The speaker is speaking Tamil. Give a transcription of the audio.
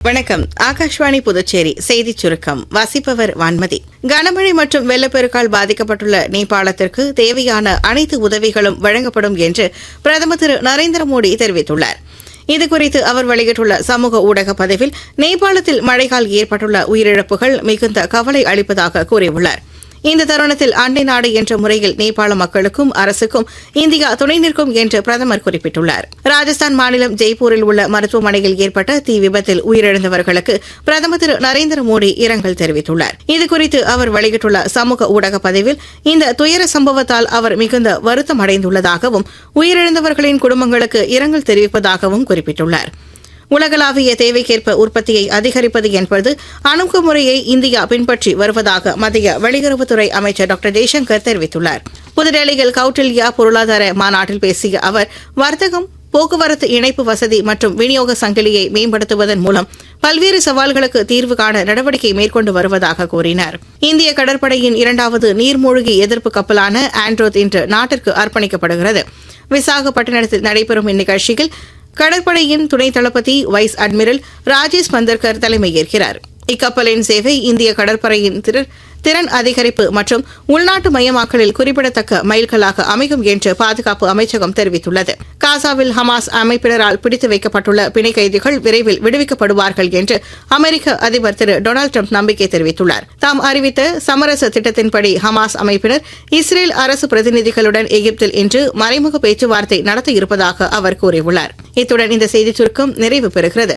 வணக்கம். ஆகாஷ்வாணி புதுச்சேரி செய்திச் சுருக்கம் வாசிப்பவர் வான்மதி. கனமழை மற்றும் வெள்ளப்பெருக்கால் பாதிக்கப்பட்டுள்ள நேபாளத்திற்கு தேவையான அனைத்து உதவிகளும் வழங்கப்படும் என்று பிரதமர் திரு நரேந்திர மோடி தெரிவித்துள்ளார். இதுகுறித்து அவர் வெளியிட்டுள்ள சமூக ஊடக பதிவில் நேபாளத்தில் மழையால் ஏற்பட்டுள்ள உயிரிழப்புகள் மிகுந்த கவலை அளிப்பதாக கூறியுள்ளார். இந்த தருணத்தில் அண்டை நாடு என்ற முறையில் நேபாள மக்களுக்கும் அரசுக்கும் இந்தியா துணை நிற்கும் என்று பிரதமர் குறிப்பிட்டுள்ளார். ராஜஸ்தான் மாநிலம் ஜெய்ப்பூரில் உள்ள மருத்துவமனையில் ஏற்பட்ட தீ விபத்தில் உயிரிழந்தவர்களுக்கு பிரதமர் திரு நரேந்திர மோடி இரங்கல் தெரிவித்துள்ளார். இதுகுறித்து அவர் வெளியிட்டுள்ள சமூக ஊடக பதிவில் இந்த துயர சம்பவத்தால் அவர் மிகுந்த வருத்தம் அடைந்துள்ளதாகவும் உயிரிழந்தவர்களின் குடும்பங்களுக்கு இரங்கல் தெரிவிப்பதாகவும் குறிப்பிட்டுள்ளார். உலகளாவிய தேவைக்கேற்ப உற்பத்தியை அதிகரிப்பது என்பது அணுகுமுறையை இந்தியா பின்பற்றி வருவதாக மத்திய வெளியுறவுத்துறை அமைச்சர் டாக்டர் ஜெய்சங்கர் தெரிவித்துள்ளார். புதுடெல்லியில் கௌட்டில்யா பொருளாதார மாநாட்டில் பேசிய அவர் வர்த்தகம், போக்குவரத்து இணைப்பு வசதி மற்றும் விநியோக சங்கிலியை மேம்படுத்துவதன் மூலம் பல்வேறு சவால்களுக்கு தீர்வு காண நடவடிக்கை மேற்கொண்டு வருவதாக கூறினார். இந்திய கடற்படையின் இரண்டாவது நீர்மூழ்கி எதிர்ப்பு கப்பலான ஆண்ட்ரோத் இன்று நாட்டிற்கு அர்ப்பணிக்கப்படுகிறது. விசாகப்பட்டினத்தில் நடைபெறும் இந்நிகழ்ச்சியில் கடற்படையின் துணை தளபதி வைஸ் அட்மிரல் ராஜேஷ் பந்தர்கர் தலைமையேற்கிறார். இக்கப்பலின் சேவை இந்திய கடற்படையின் திறன் அதிகரிப்பு மற்றும் உள்நாட்டு மயமாக்கலில் குறிப்பிடத்தக்க மைல்கல்லாக அமையும் என்று பாதுகாப்பு அமைச்சகம் தெரிவித்துள்ளது. காசாவில் ஹமாஸ் அமைப்பினரால் பிடித்து வைக்கப்பட்டுள்ள பிணை கைதிகள் விரைவில் விடுவிக்கப்படுவார்கள் என்று அமெரிக்க அதிபர் திரு டொனால்டு டிரம்ப் நம்பிக்கை தெரிவித்துள்ளார். தாம் அறிவித்த சமரச திட்டத்தின்படி ஹமாஸ் அமைப்பினர் இஸ்ரேல் அரசு பிரதிநிதிகளுடன் எகிப்தில் இன்று மறைமுக பேச்சுவார்த்தை நடத்த இருப்பதாக அவர் கூறியுள்ளார். இத்துடன் இந்த செய்திச் சுருக்கம் நிறைவு பெறுகிறது.